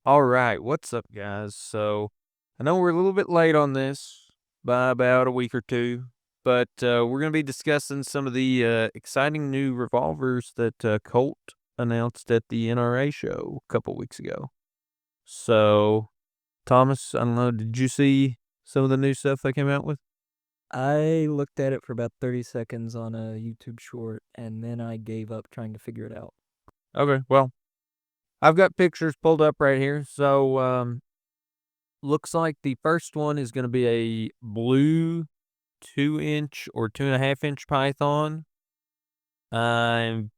All right, what's up, guys? So, I know we're a little bit late on this by about a week or two, but we're going to be discussing some of the exciting new revolvers that Colt announced at the NRA show a couple weeks ago. So, Thomas, I don't know, did you see some of the new stuff they came out with? I looked at it for about 30 seconds on a YouTube short, and then I gave up trying to figure it out. Okay, well, I've got pictures pulled up right here. So, looks like the first one is going to be a blue 2-inch or 2.5-inch python. I'm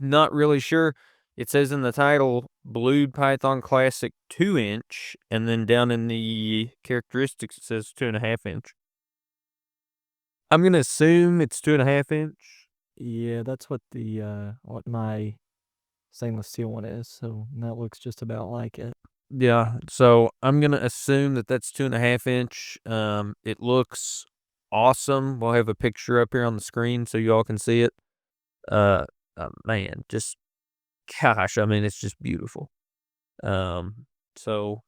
not really sure. It says in the title, Blue Python Classic 2-inch, and then down in the characteristics it says 2.5-inch. I'm gonna assume it's 2.5-inch. Yeah, that's what what my stainless steel one is, so that looks just about like it. Yeah, so I'm gonna assume that that's 2.5-inch. It looks awesome. We'll have a picture up here on the screen so you all can see it. Man, just gosh, I mean, it's just beautiful. So,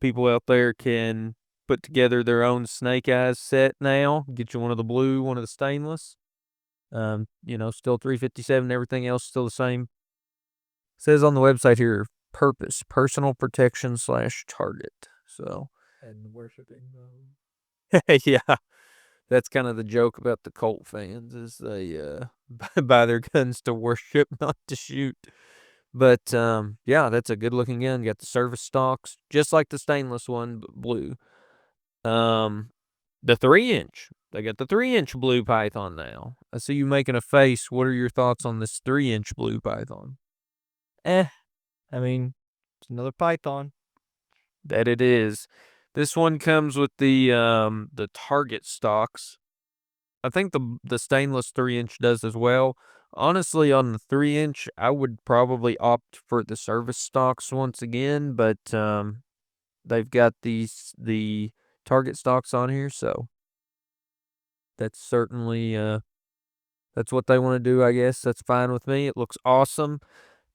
people out there can put together their own snake eyes set now. Get you one of the blue, one of the stainless. Still 357, everything else still the same. Says on the website here, purpose, personal protection / target. So, And worshiping them. yeah, that's kind of the joke about the Colt fans is they buy their guns to worship, not to shoot. But yeah, that's a good looking gun. You got the service stocks, just like the stainless one, but blue. The 3-inch. They got the 3-inch blue python now. I see you making a face. What are your thoughts on this 3-inch blue python? I mean, it's another python. That it is. This one comes with the target stocks. I think the stainless 3-inch does as well. Honestly, on the 3-inch, I would probably opt for the service stocks once again, but they've got the target stocks on here, so that's certainly that's what they want to do, I guess. That's fine with me. It looks awesome.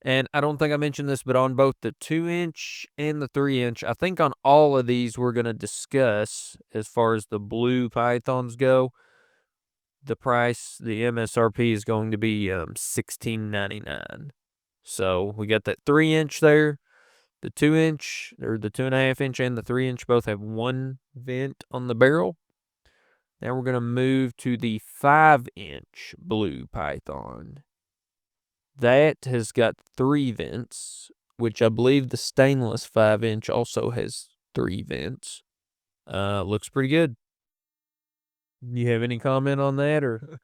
And I don't think I mentioned this, but on both the 2-inch and the 3-inch, I think on all of these we're going to discuss as far as the blue pythons go. The price, the MSRP is going to be $16.99. So we got that 3-inch there. The 2-inch, or the 2.5-inch and the 3-inch both have one vent on the barrel. Now we're going to move to the 5-inch blue python. That has got 3 vents, which I believe the stainless 5-inch also has 3 vents. Looks pretty good. You have any comment on that, or?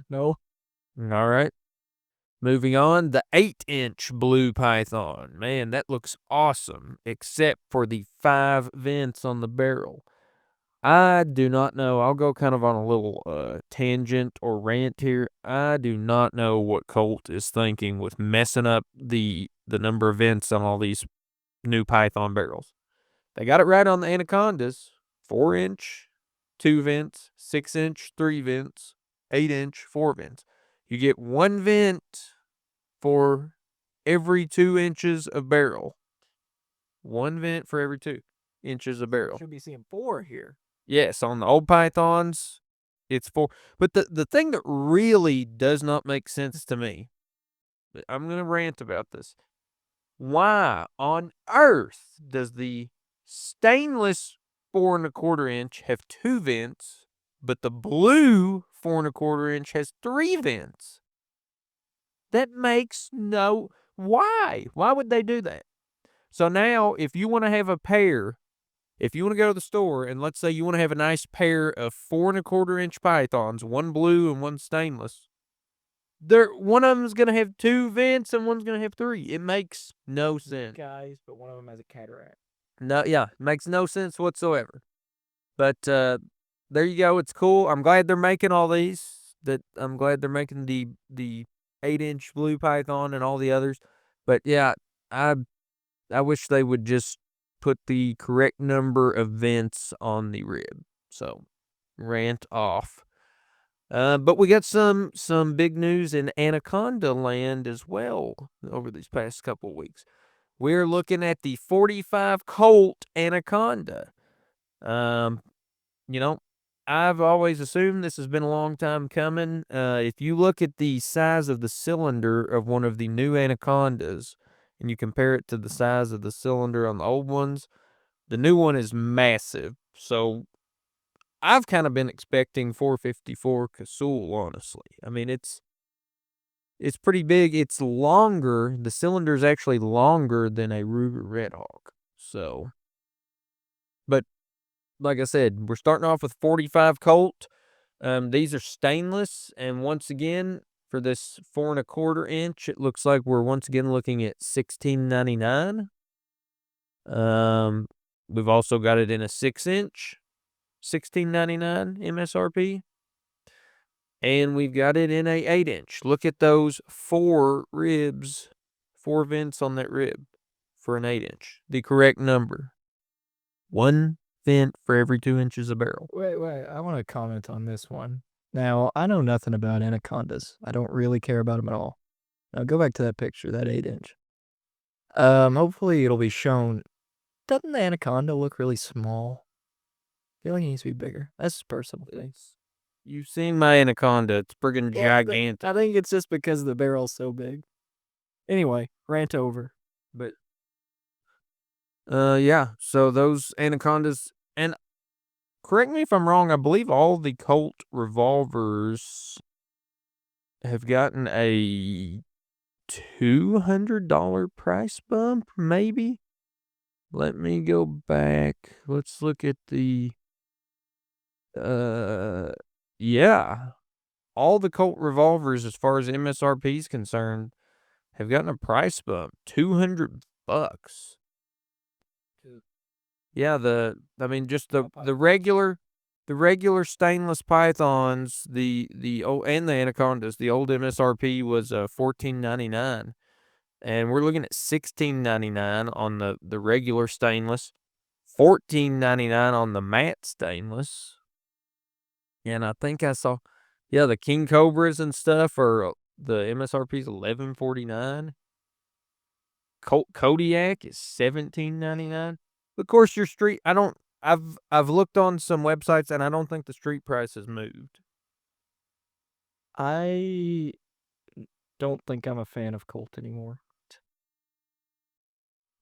No. All right. Moving on, the 8-inch blue python. Man, that looks awesome, except for the 5 vents on the barrel. I do not know. I'll go kind of on a little tangent or rant here. I do not know what Colt is thinking with messing up the number of vents on all these new Python barrels. They got it right on the Anacondas. 4-inch, 2 vents, 6-inch, 3 vents, 8-inch, 4 vents. You get 1 vent for every 2 inches of barrel. 1 vent for every 2 inches of barrel. Should be seeing 4 here. Yes, on the old pythons, it's 4. But the thing that really does not make sense to me, I'm going to rant about this. Why on earth does the stainless 4.25-inch have 2 vents, but the blue 4.25-inch has 3 vents? That makes no... Why? Why would they do that? So now, if you want to have a pair, if you want to go to the store and let's say you want to have a nice pair of 4.25-inch pythons, one blue and one stainless, one of them's gonna have 2 vents and one's gonna have 3. It makes no sense. Guys, but one of them has a cataract. No, yeah, makes no sense whatsoever. But there you go. It's cool. I'm glad they're making all these. I'm glad they're making the 8-inch blue python and all the others. But yeah, I wish they would just put the correct number of vents on the rib. So, rant off. But we got some big news in Anaconda land as well over these past couple weeks. we're looking at the 45 Colt Anaconda. You know, I've always assumed this has been a long time coming. If you look at the size of the cylinder of one of the new Anacondas and you compare it to the size of the cylinder on the old ones, the new one is massive. So I've kind of been expecting 454 Casull, honestly. I mean, it's pretty big. It's longer. The cylinder is actually longer than a Ruger Red Hawk. So, but like I said, we're starting off with 45 Colt. These are stainless, and once again, for this 4¼ inch, it looks like we're once again looking at $16.99. We've also got it in a 6-inch, $16.99 MSRP, and we've got it in a 8-inch. Look at those 4 ribs, 4 vents on that rib for an 8-inch. The correct number. 1 vent for every 2 inches of barrel. Wait, I want to comment on this one. Now, I know nothing about Anacondas. I don't really care about them at all. Now, go back to that picture, that 8-inch. Hopefully it'll be shown. Doesn't the Anaconda look really small? I feel like it needs to be bigger. That's personal things. You've seen my Anaconda. It's friggin' gigantic. I think it's just because the barrel's so big. Anyway, rant over. But, yeah. So those Anacondas, and correct me if I'm wrong, I believe all the Colt revolvers have gotten a $200 price bump, maybe? Let me go back. Let's look at the, yeah. All the Colt revolvers, as far as MSRP is concerned, have gotten a price bump. $200. Yeah, just the regular stainless pythons, the old and the Anacondas, the old MSRP was $14.99. And we're looking at $16.99 on the regular stainless, $14.99 on the matte stainless. And I think I saw, yeah, the King Cobras and stuff are the MSRP is $11.49. Colt Kodiak is $17.99. Of course, your street, I've looked on some websites and I don't think the street price has moved. I don't think I'm a fan of Colt anymore.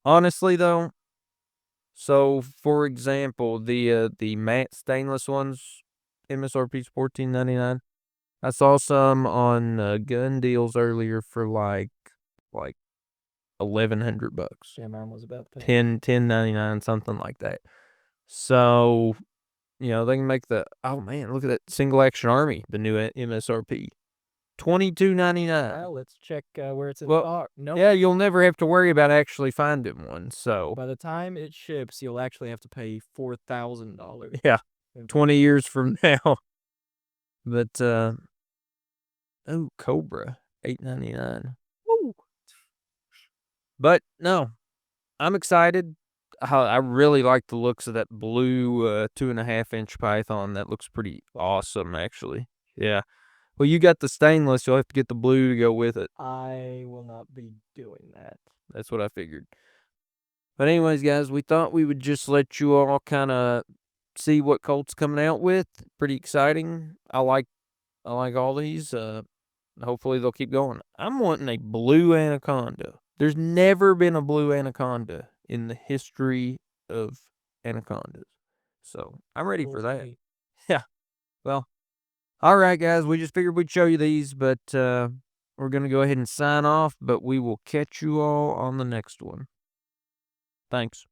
Honestly, though, so for example, the matte stainless ones, MSRP is $14.99. I saw some on gun deals earlier for like $1,100. Yeah, mine was about that. $10.99, something like that. So, they can make oh man, look at that single action army, the new MSRP. $22.99. Well, let's check where it's in Well, stock. Nope. yeah, you'll never have to worry about actually finding one. So By the time it ships, you'll actually have to pay $4,000. yeah, 20 years from now. But Cobra, $8.99. Woo. But no, I'm excited. I really like the looks of that blue 2.5-inch python. That looks pretty awesome, actually. Yeah. Well, you got the stainless. You'll have to get the blue to go with it. I will not be doing that. That's what I figured. But anyways, guys, we thought we would just let you all kind of see what Colt's coming out with. Pretty exciting. I like all these. Hopefully they'll keep going. I'm wanting a blue Anaconda. There's never been a blue Anaconda in the history of Anacondas. So I'm ready for that. Yeah. Well, all right, guys. We just figured we'd show you these, but we're going to go ahead and sign off, but we will catch you all on the next one. Thanks.